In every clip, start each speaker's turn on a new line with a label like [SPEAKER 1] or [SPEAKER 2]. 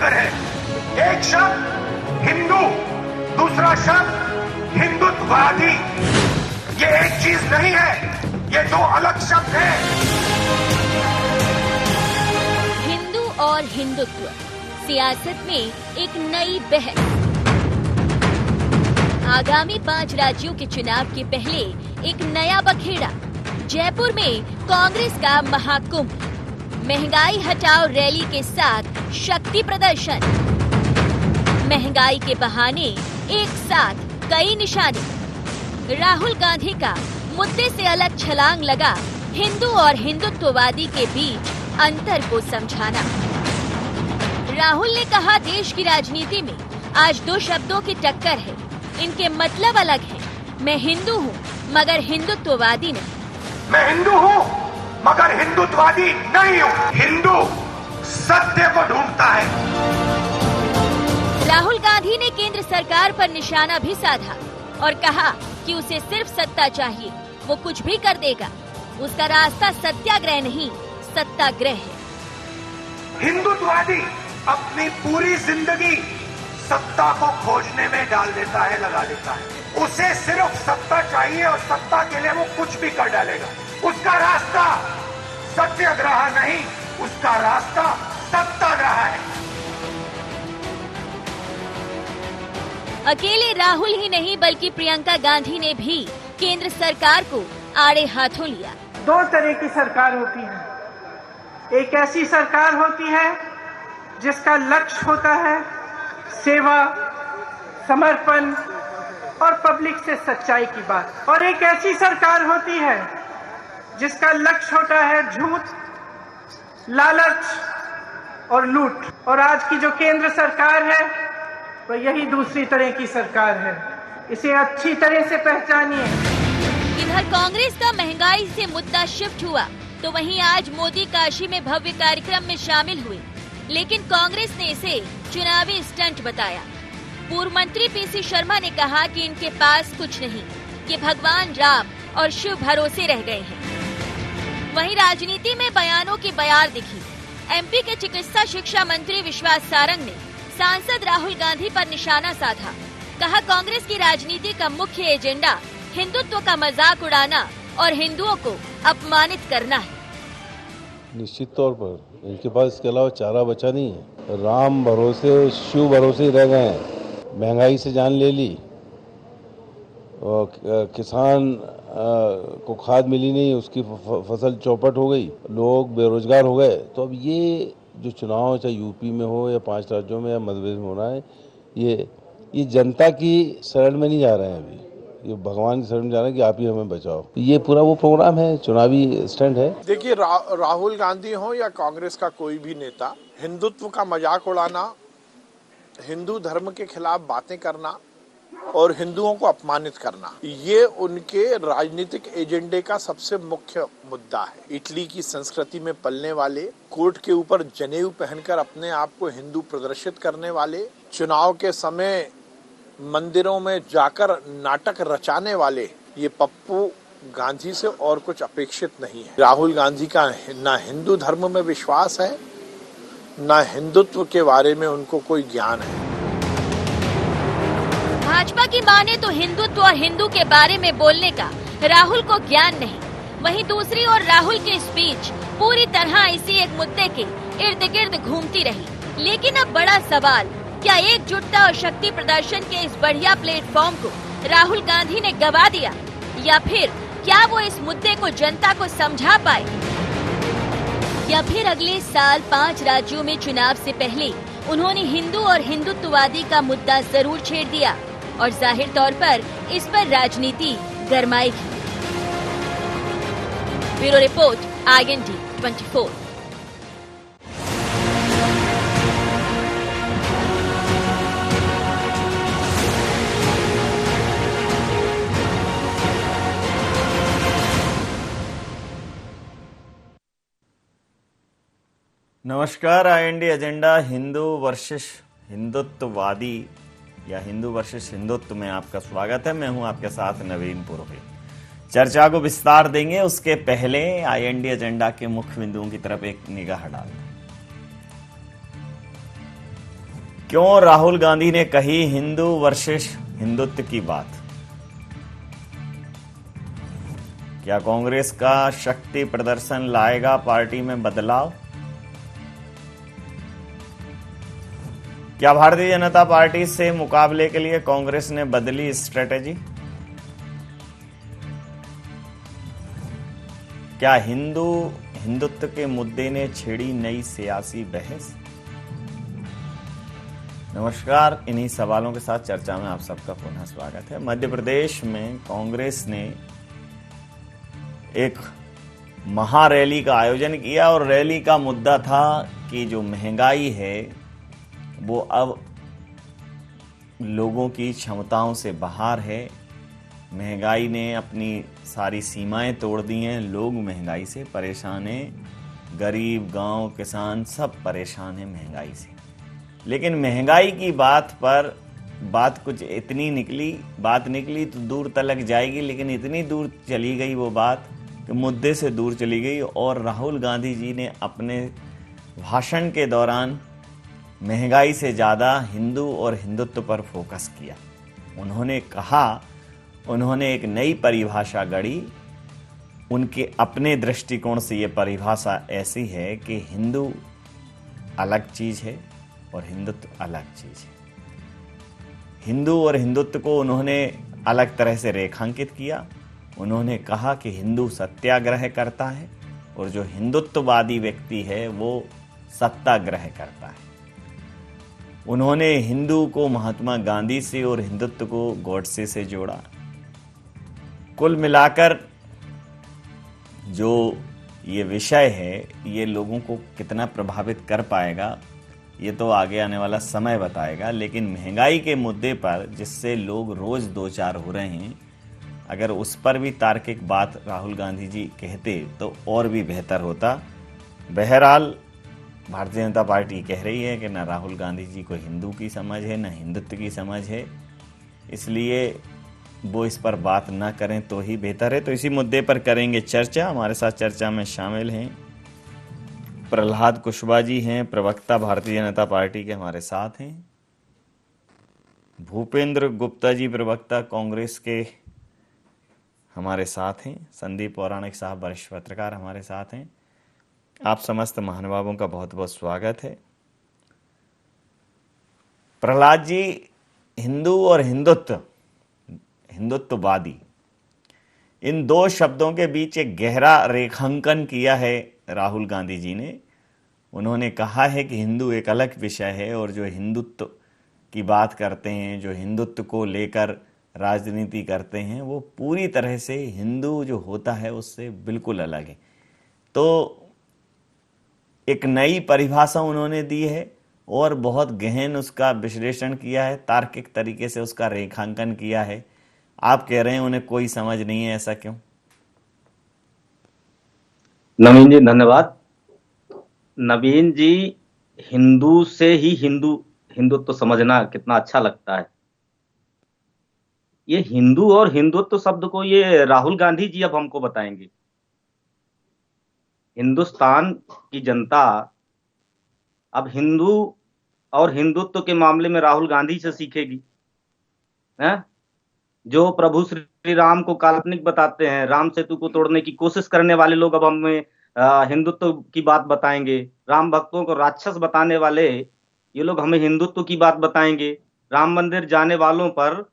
[SPEAKER 1] अंतर है। एक शब्द हिंदू, दूसरा शब्द हिंदुत्ववादी। ये एक चीज नहीं है, ये दो अलग शब्द हैं।
[SPEAKER 2] हिंदू और हिंदुत्व सियासत में एक नई बहस। आगामी 5 राज्यों के चुनाव के पहले एक नया बखेड़ा। जयपुर में कांग्रेस का महाकुंभ, महंगाई हटाओ रैली के साथ शक्ति प्रदर्शन। महंगाई के बहाने एक साथ कई निशाने। राहुल गांधी का मुद्दे से अलग छलांग लगा हिंदू और हिंदुत्ववादी के बीच अंतर को समझाना। राहुल ने कहा, देश की राजनीति में आज दो शब्दों की टक्कर है, इनके मतलब अलग हैं। मैं हिंदू हूँ मगर हिंदुत्ववादी नहीं।
[SPEAKER 1] मैं हिंदू हूँ मगर हिंदुत्ववादी नहीं हूँ। हिंदू सत्य को ढूंढता है।
[SPEAKER 2] राहुल गांधी ने केंद्र सरकार पर निशाना भी साधा और कहा कि उसे सिर्फ सत्ता चाहिए, वो कुछ भी कर देगा। उसका रास्ता सत्याग्रह नहीं, सत्ताग्रह है।
[SPEAKER 1] हिंदुत्ववादी अपनी पूरी जिंदगी सत्ता को खोजने में डाल देता है, लगा देता है। उसे सिर्फ सत्ता चाहिए और सत्ता के लिए वो कुछ भी कर डालेगा। उसका रास्ता सत्याग्रह नहीं, उसका रास्ता सत्याग्रह है।
[SPEAKER 2] अकेले राहुल ही नहीं बल्कि प्रियंका गांधी ने भी केंद्र सरकार को आड़े हाथों लिया।
[SPEAKER 3] दो तरह की सरकार होती है। एक ऐसी सरकार होती है जिसका लक्ष्य होता है सेवा, समर्पण और पब्लिक से सच्चाई की बात, और एक ऐसी सरकार होती है जिसका लक्ष्य होता है झूठ, लालच और लूट। और आज की जो केंद्र सरकार है वो यही दूसरी तरह की सरकार है। इसे अच्छी तरह से पहचानिए।
[SPEAKER 2] इधर कांग्रेस का महंगाई से मुद्दा शिफ्ट हुआ तो वहीं आज मोदी काशी में भव्य कार्यक्रम में शामिल हुए, लेकिन कांग्रेस ने इसे चुनावी स्टंट बताया। पूर्व मंत्री पीसी शर्मा ने कहा कि इनके पास कुछ नहीं, कि भगवान राम और शिव भरोसे रह गए हैं। वहीं राजनीति में बयानों की बयार दिखी। एमपी के चिकित्सा शिक्षा मंत्री विश्वास सारंग ने सांसद राहुल गांधी पर निशाना साधा। कहा, कांग्रेस की राजनीति का मुख्य एजेंडा हिंदुत्व का मजाक उड़ाना और हिंदुओं को अपमानित करना है।
[SPEAKER 4] निश्चित तौर पर इनके पास इसके अलावा चारा बचा नहीं है। राम भरोसे, शिव भरोसे रह गए हैं। महंगाई से जान ले ली और किसान को खाद मिली नहीं, उसकी फसल चौपट हो गई, लोग बेरोजगार हो गए। तो अब ये जो चुनाव चाहे यूपी में हो या 5 राज्यों में या मध्य प्रदेश में हो रहा है, ये जनता की शरण में नहीं जा रहे हैं। अभी ये भगवान की शरण में जा रहे हैं कि आप ही हमें बचाओ। ये पूरा वो प्रोग्राम है, चुनावी स्टैंड है।
[SPEAKER 5] देखिए, राहुल गांधी हो या कांग्रेस का कोई भी नेता, हिंदुत्व का मजाक उड़ाना, हिंदू धर्म के खिलाफ बातें करना और हिंदुओं को अपमानित करना, ये उनके राजनीतिक एजेंडे का सबसे मुख्य मुद्दा है। इटली की संस्कृति में पलने वाले, कोर्ट के ऊपर जनेऊ पहनकर अपने आप को हिंदू प्रदर्शित करने वाले, चुनाव के समय मंदिरों में जाकर नाटक रचाने वाले, ये पप्पू गांधी से और कुछ अपेक्षित नहीं है। राहुल गांधी का ना हिंदू धर्म में विश्वास है, ना हिंदुत्व के बारे में उनको कोई ज्ञान है।
[SPEAKER 2] भाजपा की माने तो हिंदुत्व और हिंदू के बारे में बोलने का राहुल को ज्ञान नहीं। वहीं दूसरी ओर राहुल की स्पीच पूरी तरह इसी एक मुद्दे के इर्द गिर्द घूमती रही। लेकिन अब बड़ा सवाल, क्या एकजुटता और शक्ति प्रदर्शन के इस बढ़िया प्लेटफॉर्म को राहुल गांधी ने गवा दिया, या फिर क्या वो इस मुद्दे को जनता को समझा पाए, या फिर अगले साल 5 राज्यों में चुनाव से पहले उन्होंने हिंदू और हिंदुत्ववादी का मुद्दा जरूर छेड़ दिया और जाहिर तौर पर इस पर राजनीति गरमाएगी। Bureau report, IND 24।
[SPEAKER 6] नमस्कार। IND एजेंडा हिंदू वर्सेस हिंदुत्ववादी या हिंदू वर्सेस हिंदुत्व में आपका स्वागत है। मैं हूं आपके साथ नवीन पुरोहित। चर्चा को विस्तार देंगे, उसके पहले IND एजेंडा के मुख्य बिंदुओं की तरफ एक निगाह डालते हैं। क्यों राहुल गांधी ने कही हिंदू वर्सेस हिंदुत्व की बात? क्या कांग्रेस का शक्ति प्रदर्शन लाएगा पार्टी में बदलाव? क्या भारतीय जनता पार्टी से मुकाबले के लिए कांग्रेस ने बदली स्ट्रेटेजी? क्या हिंदुत्व के मुद्दे ने छेड़ी नई सियासी बहस? नमस्कार, इन्हीं सवालों के साथ चर्चा में आप सबका पुनः स्वागत है। मध्य प्रदेश में कांग्रेस ने एक महारैली का आयोजन किया और रैली का मुद्दा था कि जो महंगाई है वो अब लोगों की क्षमताओं से बाहर है। महंगाई ने अपनी सारी सीमाएं तोड़ दी हैं। लोग महंगाई से परेशान हैं। गरीब, गांव, किसान सब परेशान हैं महंगाई से। लेकिन महंगाई की बात पर बात कुछ इतनी निकली तो दूर तलक जाएगी, लेकिन इतनी दूर चली गई वो बात कि मुद्दे से दूर चली गई। और राहुल गांधी जी ने अपने भाषण के दौरान महंगाई से ज़्यादा हिंदू और हिंदुत्व पर फोकस किया। उन्होंने एक नई परिभाषा गढ़ी। उनके अपने दृष्टिकोण से ये परिभाषा ऐसी है कि हिंदू अलग चीज़ है और हिंदुत्व अलग चीज़ है। हिंदू और हिंदुत्व को उन्होंने अलग तरह से रेखांकित किया। उन्होंने कहा कि हिंदू सत्याग्रह करता है और जो हिंदुत्ववादी व्यक्ति है वो सत्याग्रह करता है। उन्होंने हिंदू को महात्मा गांधी से और हिंदुत्व को गॉडसे से जोड़ा। कुल मिलाकर जो ये विषय है ये लोगों को कितना प्रभावित कर पाएगा ये तो आगे आने वाला समय बताएगा। लेकिन महंगाई के मुद्दे पर जिससे लोग रोज दो चार हो रहे हैं, अगर उस पर भी तार्किक बात राहुल गांधी जी कहते तो और भी बेहतर होता। बहरहाल भारतीय जनता पार्टी कह रही है कि न राहुल गांधी जी को हिंदू की समझ है न हिंदुत्व की समझ है, इसलिए वो इस पर बात ना करें तो ही बेहतर है। तो इसी मुद्दे पर करेंगे चर्चा। हमारे साथ चर्चा में शामिल हैं प्रहलाद कुशवाहा जी, हैं प्रवक्ता भारतीय जनता पार्टी के हमारे साथ हैं। भूपेंद्र गुप्ता जी प्रवक्ता कांग्रेस के हमारे साथ हैं। संदीप पौराणिक साहब वरिष्ठ पत्रकार हमारे साथ हैं। आप समस्त महानुभावों का बहुत बहुत स्वागत है। प्रहलाद जी, हिंदू और हिंदुत्ववादी, इन दो शब्दों के बीच एक गहरा रेखांकन किया है राहुल गांधी जी ने। उन्होंने कहा है कि हिंदू एक अलग विषय है और जो हिंदुत्व की बात करते हैं, जो हिंदुत्व को लेकर राजनीति करते हैं, वो पूरी तरह से हिंदू जो होता है उससे बिल्कुल अलग है। तो एक नई परिभाषा उन्होंने दी है और बहुत गहन उसका विश्लेषण किया है, तार्किक तरीके से उसका रेखांकन किया है। आप कह रहे हैं उन्हें कोई समझ नहीं है, ऐसा क्यों?
[SPEAKER 7] नवीन जी धन्यवाद। नवीन जी, हिंदू से ही हिंदुत्व समझना कितना अच्छा लगता है। ये हिंदू और हिंदुत्व शब्द को ये राहुल गांधी जी अब हमको बताएंगे। हिंदुस्तान की जनता अब हिंदू और हिंदुत्व के मामले में राहुल गांधी से सीखेगी। हैं? जो प्रभु श्री राम को काल्पनिक बताते हैं, राम सेतु को तोड़ने की कोशिश करने वाले लोग अब हमें हिंदुत्व की बात बताएंगे। राम भक्तों को राक्षस बताने वाले ये लोग हमें हिंदुत्व की बात बताएंगे। राम मंदिर जाने वालों पर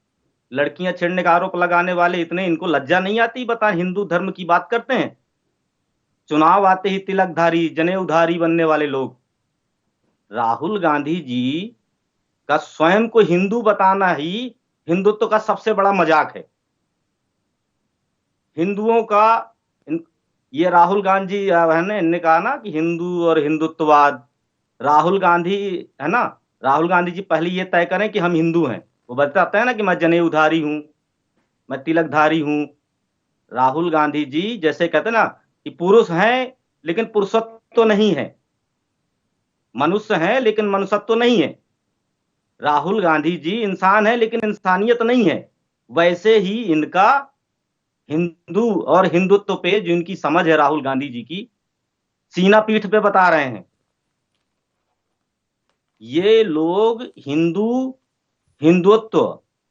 [SPEAKER 7] लड़कियां छेड़ने का आरोप लगाने वाले, इतने इनको लज्जा नहीं आती? बता, हिंदू धर्म की बात करते हैं। चुनाव आते ही तिलकधारी, जनेऊधारी बनने वाले लोग। राहुल गांधी जी का स्वयं को हिंदू बताना ही हिंदुत्व का सबसे बड़ा मजाक है। हिंदुओं का ये राहुल गांधी है ना, इनने कहा ना कि हिंदू और हिंदुत्ववाद। राहुल गांधी है ना, राहुल गांधी जी पहले ये तय करें कि हम हिंदू हैं। वो बताते हैं ना कि मैं जनेऊधारी हूं, मैं तिलकधारी हूं। राहुल गांधी जी जैसे कहते हैं ना कि पुरुष हैं लेकिन पुरुषत्व तो नहीं है, मनुष्य हैं लेकिन मनुष्यत्व तो नहीं है। राहुल गांधी जी इंसान है लेकिन इंसानियत नहीं है। वैसे ही इनका हिंदू और हिंदुत्व पे जो इनकी समझ है राहुल गांधी जी की, सीना पीठ पे बता रहे हैं। ये लोग हिंदुत्व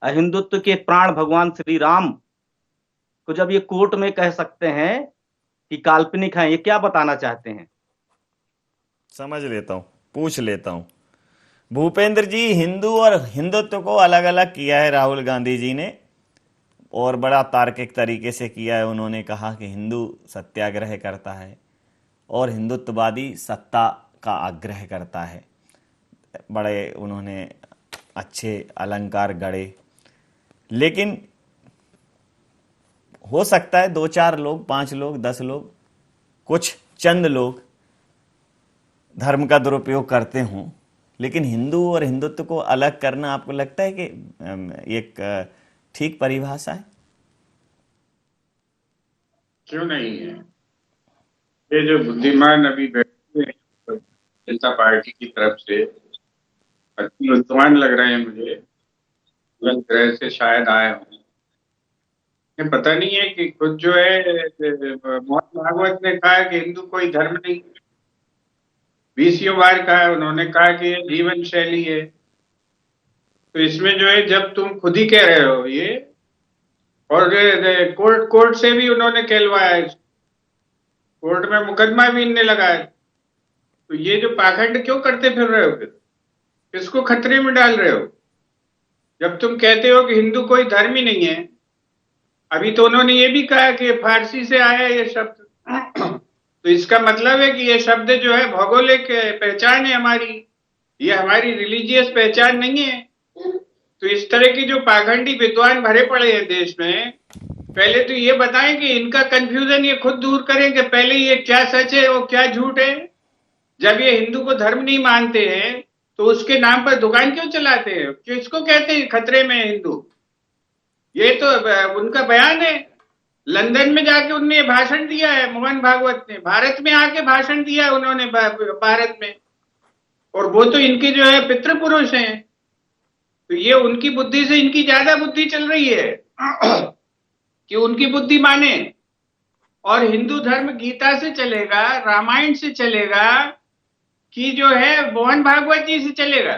[SPEAKER 7] अहिंदुत्व के प्राण भगवान श्री राम को जब ये कोर्ट में कह सकते हैं कि काल्पनिक है, ये क्या बताना चाहते हैं?
[SPEAKER 6] समझ लेता हूं, पूछ लेता हूं। भूपेंद्र जी, हिंदू और हिंदुत्व को अलग अलग किया है राहुल गांधी जी ने, और बड़ा तार्किक तरीके से किया है। उन्होंने कहा कि हिंदू सत्याग्रह करता है और हिंदुत्ववादी सत्ता का आग्रह करता है। बड़े उन्होंने अच्छे अलंकार गढ़े, लेकिन हो सकता है 2-4 लोग, 5 लोग, 10 लोग, कुछ चंद लोग धर्म का दुरुपयोग करते हों, लेकिन हिंदू और हिंदुत्व को अलग करना आपको लगता है कि एक ठीक परिभाषा है?
[SPEAKER 8] क्यों नहीं है? ये जो बुद्धिमान अभी बैठे हैं जनता पार्टी की तरफ से, बुद्धिमान लग रहे हैं मुझे, गलत ग्रह से शायद आए हों। पता नहीं है कि खुद जो है मोहन भागवत ने कहा कि हिंदू कोई धर्म नहीं, 20 बार कहा उन्होंने, कहा कि ये जीवन शैली है। तो इसमें जो है, जब तुम खुद ही कह रहे हो ये, और कोर्ट से भी उन्होंने कहलवाया, कोर्ट में मुकदमा भी इनने लगाया, तो ये जो पाखंड क्यों करते फिर रहे हो? फिर किसको खतरे में डाल रहे हो? जब तुम कहते हो कि हिंदू कोई धर्म ही नहीं है, अभी तो उन्होंने ये भी कहा कि फारसी से आया ये शब्द, तो इसका मतलब है कि ये शब्द जो है भौगोलिक पहचान है हमारी, ये हमारी रिलीजियस पहचान नहीं है। तो इस तरह की जो पाखंडी विद्वान भरे पड़े हैं देश में, पहले तो ये बताएं कि इनका कंफ्यूजन ये खुद दूर करें कि पहले ये क्या सच है और क्या झूठ है। जब ये हिंदू को धर्म नहीं मानते हैं तो उसके नाम पर दुकान क्यों चलाते हैं? किसको कहते हैं खतरे में हिंदू? ये तो उनका बयान है। लंदन में जाके उनने भाषण दिया है, मोहन भागवत ने भारत में आके भाषण दिया है उन्होंने भारत में, और वो तो इनके जो है पितृपुरुष हैं। तो ये उनकी बुद्धि से इनकी ज्यादा बुद्धि चल रही है कि उनकी बुद्धि माने, और हिंदू धर्म गीता से चलेगा, रामायण से चलेगा, कि जो है मोहन भागवत जी से चलेगा?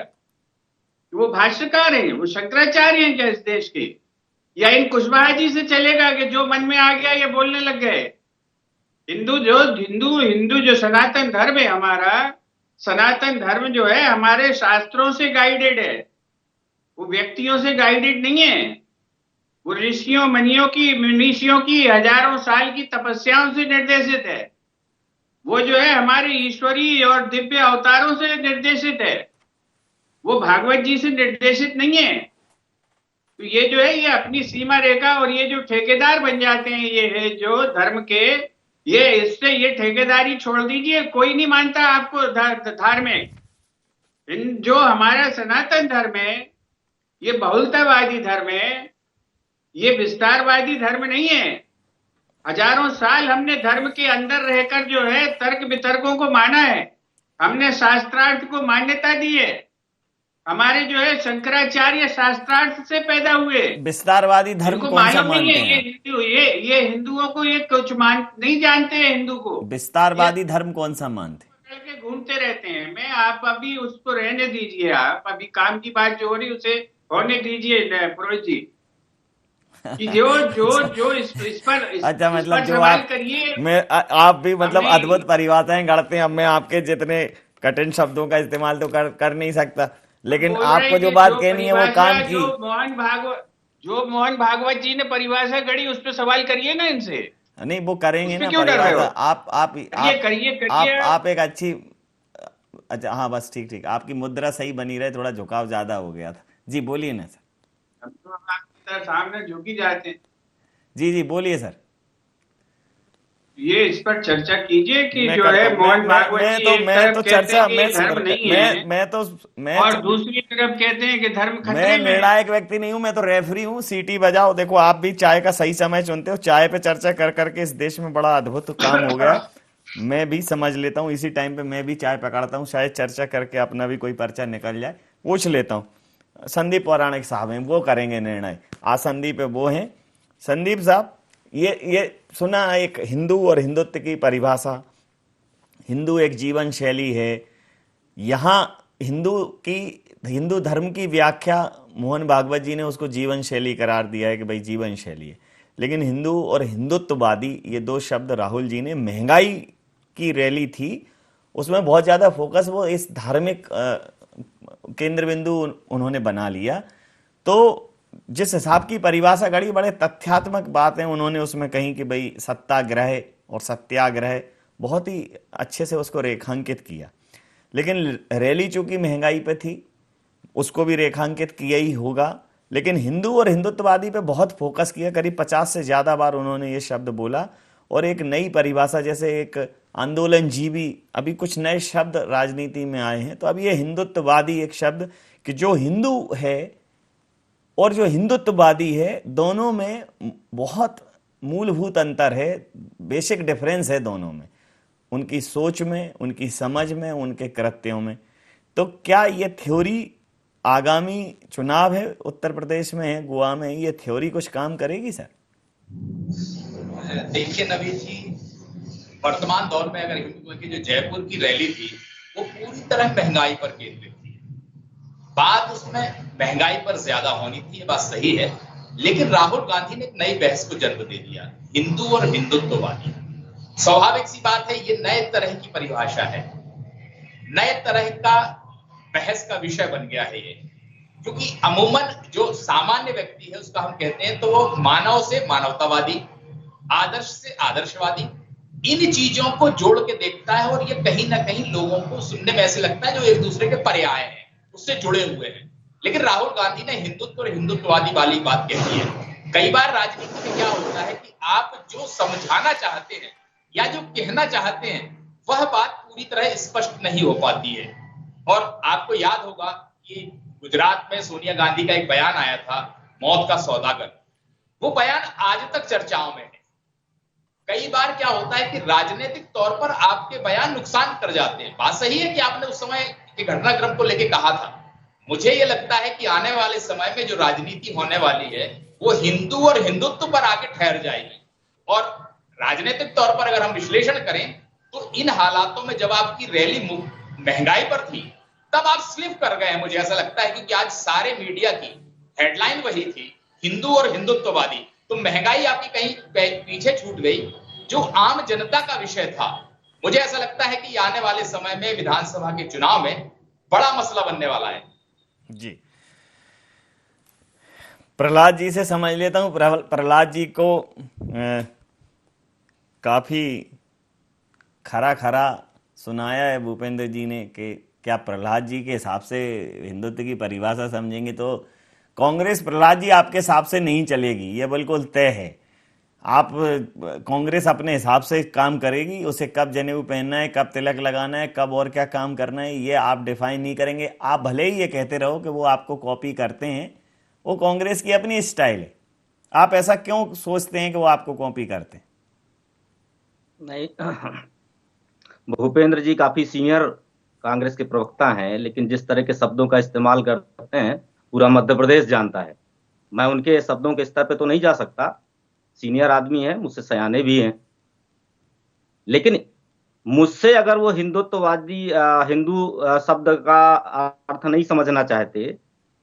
[SPEAKER 8] वो भाष्यकार हैं, वो शंकराचार्य हैं क्या इस देश के? या इन कुशवाहा जी से चलेगा कि जो मन में आ गया ये बोलने लग गए? हिंदू जो सनातन धर्म है हमारा, सनातन धर्म जो है हमारे शास्त्रों से गाइडेड है, वो व्यक्तियों से गाइडेड नहीं है। वो ऋषियों मुनीषियों की हजारों साल की तपस्याओं से निर्देशित है। वो जो है हमारे ईश्वरीय और दिव्य अवतारों से निर्देशित है, वो भागवत जी से निर्देशित नहीं है। तो ये जो है ये अपनी सीमा रेखा, और ये जो ठेकेदार बन जाते हैं ये है जो धर्म के, ये इससे ये ठेकेदारी छोड़ दीजिए। कोई नहीं मानता आपको धार्मिक। जो हमारा सनातन धर्म है ये बहुलतावादी धर्म है, ये विस्तारवादी धर्म नहीं है। हजारों साल हमने धर्म के अंदर रहकर जो है तर्क वितर्कों को माना है, हमने शास्त्रार्थ को मान्यता दी है। हमारे जो है शंकराचार्य शास्त्रार्थ से पैदा हुए।
[SPEAKER 6] विस्तारवादी धर्म कौन सा मानते हैं?
[SPEAKER 8] ये हिंदुओं को ये कुछ नहीं जानते हैं हिंदू को।
[SPEAKER 6] विस्तारवादी धर्म कौन सा मानते हैं?
[SPEAKER 8] के घूमते रहते हैं। मैं आप अभी उसको रहने दीजिए, आप अभी काम की बात जो हो रही उसे होने दीजिए पुरोहित जी। कि जो इस पर
[SPEAKER 6] अच्छा, मतलब जो आप आप भी मतलब अद्भुत परिभाषाएं गढ़ते हैं। अब मैं आपके जितने कठिन शब्दों का इस्तेमाल तो कर नहीं सकता, लेकिन आपको जो बात कहनी है वो काम की।
[SPEAKER 8] जो मोहन भागवत जी ने परिभाषा गढ़ी उस पर सवाल करिए ना इनसे।
[SPEAKER 6] नहीं, वो करेंगे ना परिभाषा। आप एक अच्छी, अच्छा हाँ बस ठीक, आपकी मुद्रा सही बनी रहे, थोड़ा झुकाव ज्यादा हो गया था। जी बोलिए ना सर।
[SPEAKER 8] सामने झुकी जाते।
[SPEAKER 6] जी बोलिए सर।
[SPEAKER 8] ये इस पर चर्चा कीजिए कि जो है मोहन भागवत जी और दूसरी तरफ कहते हैं कि धर्म खतरे में।
[SPEAKER 6] मैं निर्णायक व्यक्ति नहीं हूं, मैं तो रेफरी हूं। सीटी बजाओ। देखो आप भी चाय का सही समय चुनते हो। चाय पे चर्चा कर करके इस देश में बड़ा अद्भुत काम हो गया। मैं भी समझ लेता हूँ, इसी टाइम पे मैं भी चाय पकड़ता हूँ, शायद चर्चा करके अपना भी कोई पर्चा निकल जाए। पूछ लेता हूँ, संदीप पौराणिक साहब हैं, वो करेंगे निर्णय। आसंदी पे वो हैं। संदीप साहब, ये सुना एक हिंदू और हिंदुत्व की परिभाषा, हिंदू एक जीवन शैली है। यहाँ हिंदू धर्म की व्याख्या मोहन भागवत जी ने उसको जीवन शैली करार दिया है कि भाई जीवन शैली है, लेकिन हिंदू और हिंदुत्ववादी ये दो शब्द राहुल जी ने महंगाई की रैली थी उसमें बहुत ज़्यादा फोकस वो इस धार्मिक केंद्र बिंदु उन्होंने बना लिया। तो जिस हिसाब की परिभाषा गढ़ी, बड़े तथ्यात्मक बातें उन्होंने उसमें कही कि भाई सत्याग्रह और सत्याग्रह, बहुत ही अच्छे से उसको रेखांकित किया। लेकिन रैली चूंकि महंगाई पे थी उसको भी रेखांकित किया ही होगा, लेकिन हिंदू और हिंदुत्ववादी पे बहुत फोकस किया। करीब 50 से ज़्यादा बार उन्होंने ये शब्द बोला और एक नई परिभाषा, जैसे एक आंदोलन जीवी, अभी कुछ नए शब्द राजनीति में आए हैं। तो अब ये हिंदुत्ववादी एक शब्द कि जो हिंदू है और जो हिंदुत्ववादी है, दोनों में बहुत मूलभूत अंतर है, बेसिक डिफरेंस है दोनों में, उनकी सोच में, उनकी समझ में, उनके कृत्यों में। तो क्या ये थ्योरी आगामी चुनाव है उत्तर प्रदेश में है, गोवा में, ये थ्योरी कुछ काम करेगी सर?
[SPEAKER 9] देखिए नवीन जी, वर्तमान दौर में अगर हिंदुओं की जो जयपुर की रैली थी वो पूरी तरह महंगाई पर केंद्रित थी। बात उसमें महंगाई पर ज्यादा होनी थी, ये बात सही है, लेकिन राहुल गांधी ने एक नई बहस को जन्म दे दिया, हिंदू और हिंदुत्ववादी। स्वाभाविक सी बात है, ये नए तरह की परिभाषा है, नए तरह का बहस का विषय बन गया है ये, क्योंकि अमूमन जो सामान्य व्यक्ति है उसका हम कहते हैं तो वो मानव से मानवतावादी, आदर्श से आदर्शवादी, इन चीजों को जोड़ के देखता है और ये कहीं ना कहीं लोगों को सुनने में ऐसे लगता है जो एक दूसरे के पर्याय हैं, उससे जुड़े हुए हैं। लेकिन राहुल गांधी ने हिंदुत्व और हिंदुत्ववादी वाली बात कहती है। कई बार राजनीति में क्या होता है कि आप जो समझाना चाहते हैं या जो कहना चाहते हैं वह बात पूरी तरह स्पष्ट नहीं हो पाती है। और आपको याद होगा कि गुजरात में सोनिया गांधी का एक बयान आया था, मौत का सौदागर। वो बयान आज तक चर्चाओं में है। कई बार क्या होता है कि राजनीतिक तौर पर आपके बयान नुकसान कर जाते हैं। बात सही है कि आपने उस समय के घटनाक्रम को लेकर कहा था। मुझे ये लगता है कि आने वाले समय में जो राजनीति होने वाली है वो हिंदू और हिंदुत्व पर आके ठहर जाएगी। और राजनीतिक तौर पर अगर हम विश्लेषण करें तो इन हालातों में जब आपकी रैली महंगाई पर थी तब आप स्लिप कर गए हैं, मुझे ऐसा लगता है, क्योंकि आज सारे मीडिया की हेडलाइन वही थी, हिंदू और हिंदुत्ववादी। तो महंगाई आपकी कहीं पीछे छूट गई, जो आम जनता का विषय था। मुझे ऐसा लगता है कि आने वाले समय में विधानसभा के चुनाव में बड़ा मसला बनने वाला है।
[SPEAKER 6] जी, प्रहलाद जी से समझ लेता हूं। प्रहलाद जी को काफी खरा खरा सुनाया है भूपेंद्र जी ने कि क्या प्रहलाद जी के हिसाब से हिंदुत्व की परिभाषा समझेंगे तो कांग्रेस प्रहलाद जी आपके हिसाब से नहीं चलेगी, ये बिल्कुल तय है। आप कांग्रेस अपने हिसाब से काम करेगी, उसे कब जनेऊ पहनना है, कब तिलक लगाना है, कब और क्या काम करना है, ये आप डिफाइन नहीं करेंगे। आप भले ही ये कहते रहो कि वो आपको कॉपी करते हैं, वो कांग्रेस की अपनी स्टाइल है। आप ऐसा क्यों सोचते हैं कि वो आपको कॉपी करते हैं?
[SPEAKER 7] नहीं, भूपेंद्र जी काफी सीनियर कांग्रेस के प्रवक्ता हैं, लेकिन जिस तरह के शब्दों का इस्तेमाल करते हैं पूरा मध्य प्रदेश जानता है। मैं उनके शब्दों के स्तर पे तो नहीं जा सकता, सीनियर आदमी है, मुझसे सयाने भी हैं, लेकिन मुझसे अगर वो हिंदुत्ववादी हिंदू शब्द का अर्थ नहीं समझना चाहते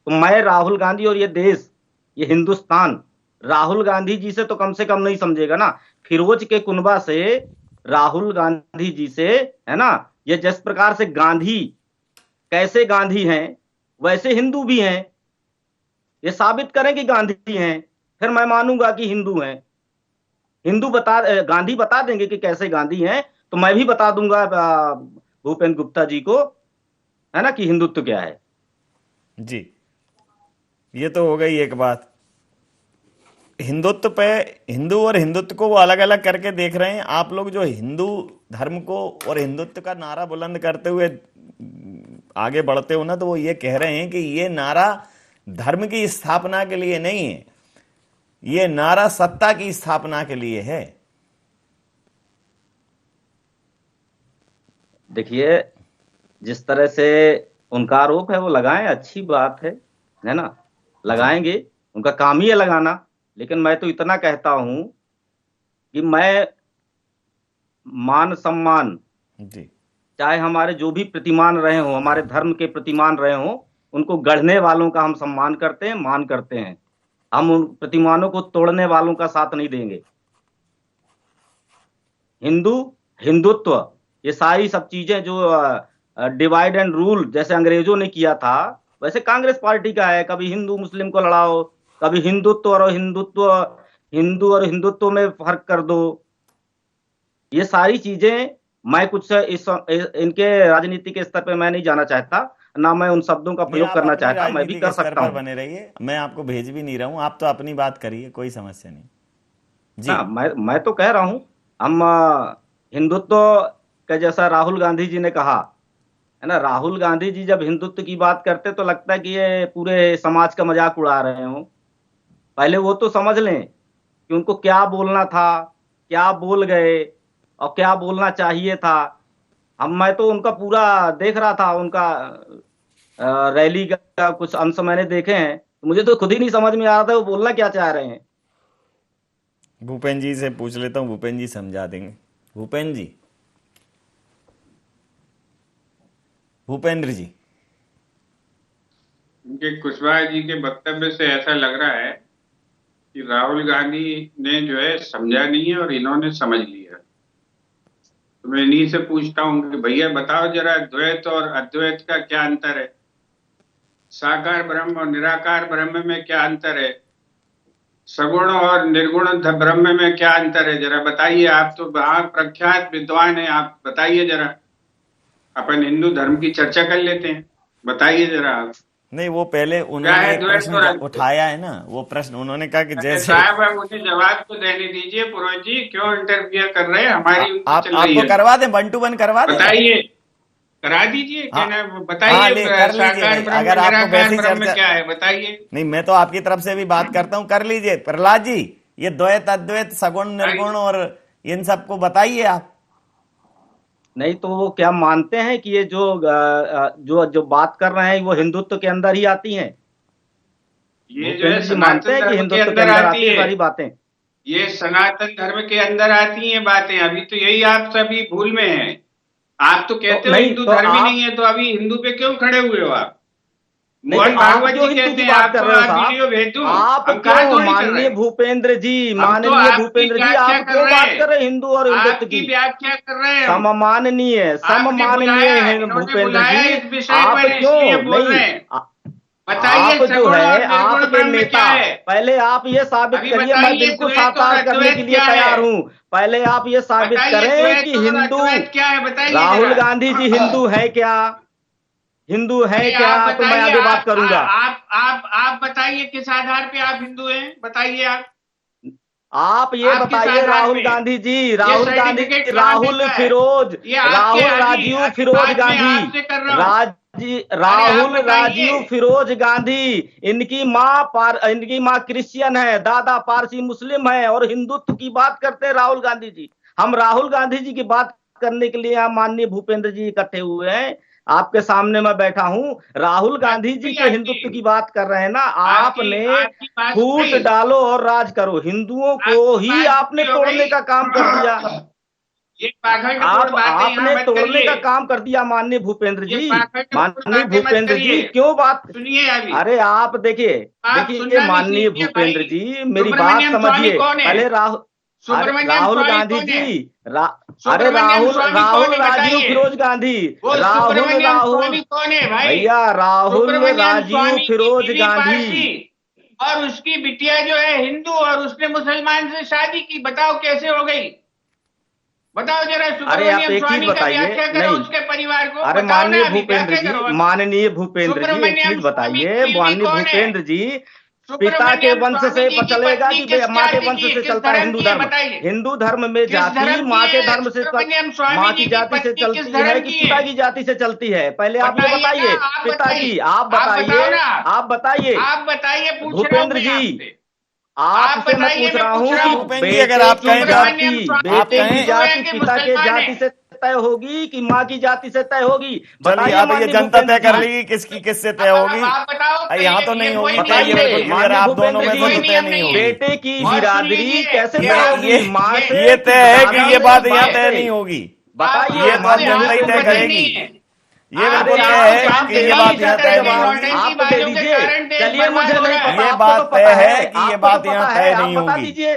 [SPEAKER 7] तो मैं राहुल गांधी और ये देश, ये हिंदुस्तान राहुल गांधी जी से तो कम से कम नहीं समझेगा ना। फिरोज के कुनबा से राहुल गांधी जी से, है ना, ये जिस प्रकार से गांधी कैसे गांधी हैं वैसे हिंदू भी हैं। ये साबित करें कि गांधी हैं, फिर मैं मानूंगा कि हिंदू हैं। गांधी बता देंगे कि कैसे गांधी हैं तो मैं भी बता दूंगा भूपेंद्र गुप्ता जी को, है ना, कि हिंदुत्व क्या है।
[SPEAKER 6] जी, ये तो हो गई एक बात। हिंदुत्व पे, हिंदू और हिंदुत्व को वो अलग अलग करके देख रहे हैं। आप लोग जो हिंदू धर्म को और हिंदुत्व का नारा बुलंद करते हुए आगे बढ़ते हो ना, तो वो ये कह रहे हैं कि ये नारा धर्म की स्थापना के लिए नहीं है, ये नारा सत्ता की स्थापना के लिए है।
[SPEAKER 7] देखिए, जिस तरह से उनका आरोप है वो लगाएं, अच्छी बात है ना, लगाएंगे, उनका काम ही है लगाना। लेकिन मैं तो इतना कहता हूं कि मैं मान सम्मान
[SPEAKER 6] जी
[SPEAKER 7] चाहे हमारे जो भी प्रतिमान रहे हों, हमारे धर्म के प्रतिमान रहे हों, उनको गढ़ने वालों का हम सम्मान करते हैं, मान करते हैं। हम उन प्रतिमानों को तोड़ने वालों का साथ नहीं देंगे। हिंदुत्व, ये सारी सब चीजें जो डिवाइड एंड रूल जैसे अंग्रेजों ने किया था, वैसे कांग्रेस पार्टी का है। कभी हिंदू मुस्लिम को लड़ाओ, कभी हिंदू और हिंदुत्व में फर्क कर दो। ये सारी चीजें मैं कुछ इनके राजनीति के स्तर पे मैं नहीं जाना चाहता, ना मैं उन शब्दों का प्रयोग करना चाहता। मैं भी कर सकता हूँ।
[SPEAKER 6] बने रहिए, मैं आपको भेज भी नहीं रहा हूँ, आप तो अपनी बात करिए, कोई समस्या नहीं जी।
[SPEAKER 7] मैं तो कह रहा हूँ, हम हिंदुत्व का जैसा राहुल गांधी जी ने कहा है ना, राहुल गांधी जी जब हिंदुत्व की बात करते तो लगता है कि ये पूरे समाज का मजाक उड़ा रहे हो। पहले वो तो समझ लें कि उनको क्या बोलना था, क्या बोल गए और क्या बोलना चाहिए था। मैं तो उनका पूरा देख रहा था, उनका रैली का कुछ अंश मैंने देखे हैं, तो मुझे तो खुद ही नहीं समझ में आ रहा था वो बोलना क्या चाह रहे हैं।
[SPEAKER 6] भूपेंद्र जी से पूछ लेता हूँ, भूपेंद्र जी समझा देंगे। भूपेंद्र जी,
[SPEAKER 8] उनके कुशवाहा जी के वक्तव्य से ऐसा लग रहा है कि राहुल गांधी ने जो है समझा नहीं है और इन्होंने समझ लिया। तो मैं इन्हीं से पूछता हूँ कि भैया बताओ जरा, द्वैत और अद्वैत का क्या अंतर है? साकार ब्रह्म और निराकार ब्रह्म में क्या अंतर है? सगुण और निर्गुण ब्रह्म में क्या अंतर है? जरा बताइए। आप तो बहुत प्रख्यात विद्वान हैं, आप बताइए जरा। अपन हिंदू धर्म की चर्चा कर लेते हैं, बताइए जरा आप।
[SPEAKER 6] नहीं, वो पहले उन्होंने एक प्रश्न उठाया है ना, वो प्रश्न उन्होंने कहा कि जैसे
[SPEAKER 8] साहब मुझे जवाब तो देने दीजिए। पुरोहित जी क्यों इंटरफियर कर रहे हैं? हमारी
[SPEAKER 6] आपको करवा दें, 1 to 1 करवा दें।
[SPEAKER 8] बताइए, करा दीजिए। बताइए
[SPEAKER 6] अगर आपको वैसी चर्चा
[SPEAKER 8] क्या है बताइए।
[SPEAKER 6] नहीं, मैं तो आपकी तरफ से भी बात करता हूँ, कर लीजिए। प्रहलाद जी, ये द्वैत अद्वैत सगुण निर्गुण और इन सबको बताइए आप।
[SPEAKER 7] नहीं तो वो क्या मानते हैं कि ये जो बात कर रहे हैं वो हिंदुत्व के अंदर ही आती हैं?
[SPEAKER 8] ये जो है मानते हैं कि हिंदुत्व के अंदर आती है
[SPEAKER 7] सारी बातें,
[SPEAKER 8] ये सनातन धर्म के अंदर आती हैं बातें। अभी तो यही आप सभी भूल में हैं। आप तो कहते हो हिंदू धर्म ही नहीं है, तो अभी हिंदू पे क्यों खड़े हुए हो आप? मोहन भागवत जी कहते हैं आपको वीडियो भेज दूं।
[SPEAKER 7] आप क्यों माननीय भूपेंद्र जी, आप क्यों बात कर रहे हैं हिंदू और हिंदुत्व की?
[SPEAKER 8] व्याख्या कर रहे हैं
[SPEAKER 7] सममाननीय है भूपेंद्र जी। आप क्यों नहीं? आप जो है आपके नेता, पहले आप ये साबित करिए। मैं बिल्कुल साकार करने के लिए तैयार हूँ। पहले आप ये साबित करें कि हिंदू राहुल गांधी जी हिंदू है क्या? हिंदू है क्या? तो मैं आगे बात करूंगा।
[SPEAKER 8] आप बताइए किस आधार पे आप हिंदू हैं, बताइए
[SPEAKER 7] आप ये बताइए। राहुल गांधी जी, राहुल राजीव फिरोज गांधी, इनकी माँ क्रिश्चियन है, दादा पारसी मुस्लिम है और हिंदुत्व की बात करते हैं राहुल गांधी जी। हम राहुल गांधी जी की बात करने के लिए यहाँ माननीय भूपेंद्र जी इकट्ठे हुए हैं। आपके सामने मैं बैठा हूं, राहुल गांधी जी के हिंदुत्व की बात कर रहे हैं ना। आपने फूट डालो और राज करो, हिंदुओं को ही आपने तोड़ने का काम कर दिया। आपने तोड़ने का काम कर दिया माननीय भूपेंद्र जी। माननीय भूपेंद्र जी क्यों बात सुनिए? अरे आप देखिए माननीय भूपेंद्र जी, मेरी बात समझिए पहले। राहुल गांधी जी, अरे राहुल राजीव फिरोज गांधी, भैया राहुल राजीव फिरोज गांधी
[SPEAKER 8] और उसकी बिटिया जो है हिंदू और उसने मुसलमान से शादी की। बताओ कैसे हो गई? बताओ जरा।
[SPEAKER 7] अरे आप एक चीज बताइए, नहीं
[SPEAKER 8] उसके परिवार को।
[SPEAKER 7] अरे माननीय भूपेंद्र जी, एक चीज बताइए। माननीय भूपेंद्र जी, पिता के वंश से चलेगा कि माँ के वंश से चलता है हिंदू धर्म? हिंदू धर्म में जाति माँ के धर्म से, माँ की जाति से चलती है कि पिता की जाति से चलती है? पहले आप ये बताइए। पिता की आप बताइए भूपेंद्र जी। आपसे मैं पूछ रहा हूँ कि
[SPEAKER 6] अगर आप कहें
[SPEAKER 7] बेटे की जाति पिता के जाति से तय होगी कि माँ की जाति से तय होगी?
[SPEAKER 6] बताइए। अब ये जनता तय कर लेगी किसकी किससे तय होगी। यहाँ तो नहीं होगी। आप दोनों में तो तय नहीं होगी।
[SPEAKER 7] बेटे की बिरादरी कैसे तय होगी? माँ से
[SPEAKER 6] ये तय है कि ये बात यहाँ तय नहीं होगी।
[SPEAKER 7] बताइए।
[SPEAKER 6] ये तो जनता ही तय करेगी। ये बिल्कुल तय है कि ये बात यहाँ तय नहीं होगी।
[SPEAKER 7] आप दे दीजिए। चलिए, मुझे नहीं पता,
[SPEAKER 6] ये
[SPEAKER 7] आपको
[SPEAKER 6] बात
[SPEAKER 7] तो
[SPEAKER 6] तय
[SPEAKER 7] पता
[SPEAKER 6] है कि ये बात यहाँ तय नहीं
[SPEAKER 7] आप बता
[SPEAKER 6] होगी।
[SPEAKER 7] दीजिए।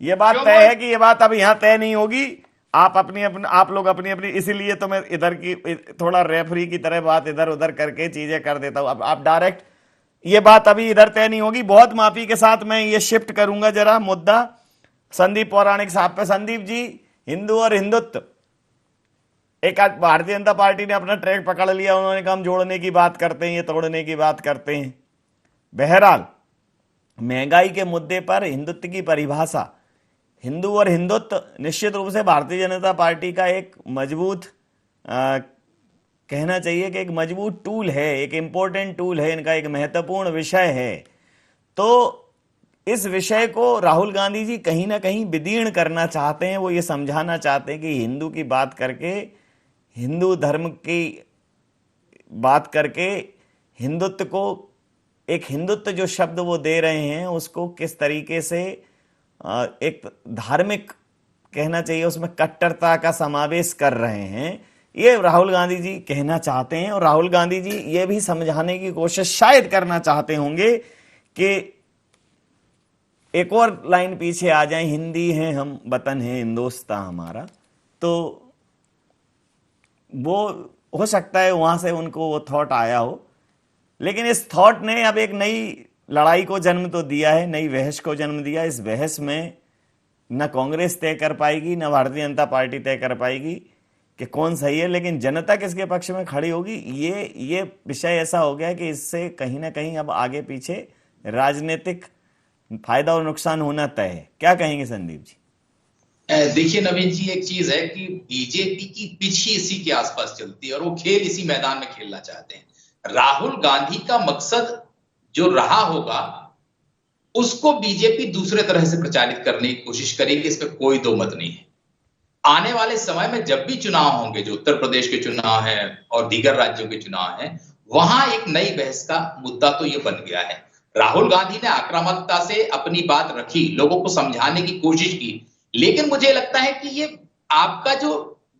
[SPEAKER 6] ये बात तय है कि ये बात अब यहाँ तय नहीं होगी। आप आप लोग अपनी अपनी, इसीलिए तो मैं इधर की थोड़ा रेफरी की तरह बात इधर उधर करके चीजें कर देता हूं। अब आप डायरेक्ट, ये बात अभी इधर तय नहीं होगी। बहुत माफी के साथ मैं ये शिफ्ट करूंगा जरा मुद्दा संदीप पौराणिक साहब पे। संदीप जी, हिंदू और हिंदुत्व, एक आज भारतीय जनता पार्टी ने अपना ट्रैक पकड़ लिया, उन्होंने कहा हम जोड़ने की बात करते हैं, ये तोड़ने की बात करते हैं। बहरहाल, महंगाई के मुद्दे पर हिंदुत्व की परिभाषा, हिंदू और हिंदुत्व निश्चित रूप से भारतीय जनता पार्टी का एक मजबूत कहना चाहिए कि एक मजबूत टूल है, एक इंपॉर्टेंट टूल है, इनका एक महत्वपूर्ण विषय है। तो इस विषय को राहुल गांधी जी कहीं ना कहीं विदीर्ण करना चाहते हैं। वो ये समझाना चाहते हैं कि हिंदू की बात करके, हिंदू धर्म की बात करके, हिंदुत्व को, एक हिंदुत्व जो शब्द वो दे रहे हैं उसको किस तरीके से एक धार्मिक कहना चाहिए, उसमें कट्टरता का समावेश कर रहे हैं, ये राहुल गांधी जी कहना चाहते हैं। और राहुल गांधी जी ये भी समझाने की कोशिश शायद करना चाहते होंगे कि एक और लाइन पीछे आ जाए, हिंदी हैं हम, वतन है हिंदुस्तां हमारा। तो वो हो सकता है वहां से उनको वो थॉट आया हो, लेकिन इस थॉट ने अब एक नई लड़ाई को जन्म तो दिया है, नई बहस को जन्म दिया। इस बहस में न कांग्रेस तय कर पाएगी, न भारतीय जनता पार्टी तय कर पाएगी कि कौन सही है, लेकिन जनता किसके पक्ष में खड़ी होगी, ये विषय ऐसा हो गया कि इससे कहीं ना कहीं अब आगे पीछे राजनीतिक फायदा और नुकसान होना तय है। क्या कहेंगे संदीप जी?
[SPEAKER 9] देखिए नवीन जी, एक चीज है कि बीजेपी की पिच ही इसी के आसपास चलती है और वो खेल इसी मैदान में खेलना चाहते हैं। राहुल गांधी का मकसद जो रहा होगा उसको बीजेपी दूसरे तरह से प्रचारित करने की कोशिश करेगी, इस पर कोई दो मत नहीं है। आने वाले समय में जब भी चुनाव होंगे, जो उत्तर प्रदेश के चुनाव हैं और दीगर राज्यों के चुनाव हैं, वहां एक नई बहस का मुद्दा तो ये बन गया है। राहुल गांधी ने आक्रामकता से अपनी बात रखी, लोगों को समझाने की कोशिश की, लेकिन मुझे लगता है कि ये आपका जो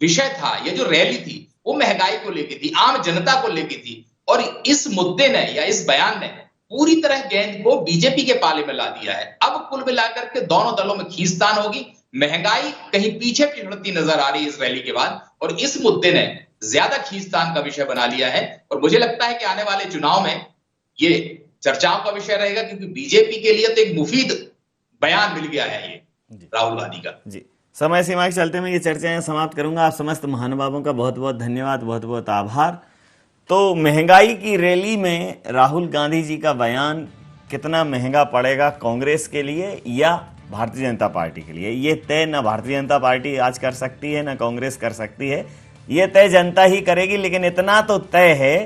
[SPEAKER 9] विषय था, ये जो रैली थी, वो महंगाई को लेकर थी, आम जनता को लेकर थी, और इस मुद्दे ने या इस बयान ने पूरी तरह गेंद को बीजेपी के पाले में ला दिया है। अब कुल मिलाकर के दोनों दलों में खींचतान होगी। महंगाई कहीं पीछे पिछड़ती नजर आ रही है इस रैली के बाद, और इस मुद्दे ने ज्यादा खींचतान का विषय बना लिया है। और मुझे लगता है कि आने वाले चुनाव में ये चर्चाओं का विषय रहेगा, क्योंकि बीजेपी के लिए तो एक मुफीद बयान मिल गया है ये राहुल गांधी का।
[SPEAKER 6] जी, समय सीमा के चलते मैं ये चर्चाएं समाप्त करूंगा। आप समस्त महानुभावों का बहुत बहुत धन्यवाद, बहुत बहुत आभार। तो महंगाई की रैली में राहुल गांधी जी का बयान कितना महंगा पड़ेगा कांग्रेस के लिए या भारतीय जनता पार्टी के लिए, ये तय न भारतीय जनता पार्टी आज कर सकती है न कांग्रेस कर सकती है, ये तय जनता ही करेगी। लेकिन इतना तो तय है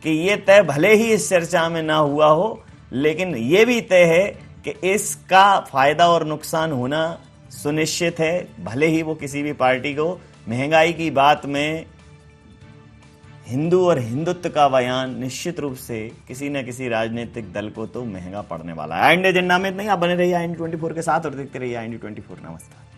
[SPEAKER 6] कि ये तय भले ही इस चर्चा में ना हुआ हो, लेकिन ये भी तय है कि इसका फायदा और नुकसान होना सुनिश्चित है, भले ही वो किसी भी पार्टी को। महंगाई की बात में हिंदू और हिंदुत्व का बयान निश्चित रूप से किसी न किसी राजनीतिक दल को तो महंगा पड़ने वाला है। IND एजेंडा में नहीं, आप बने रहिए IND 24 के साथ और देखते रहिए IND 24। नमस्कार।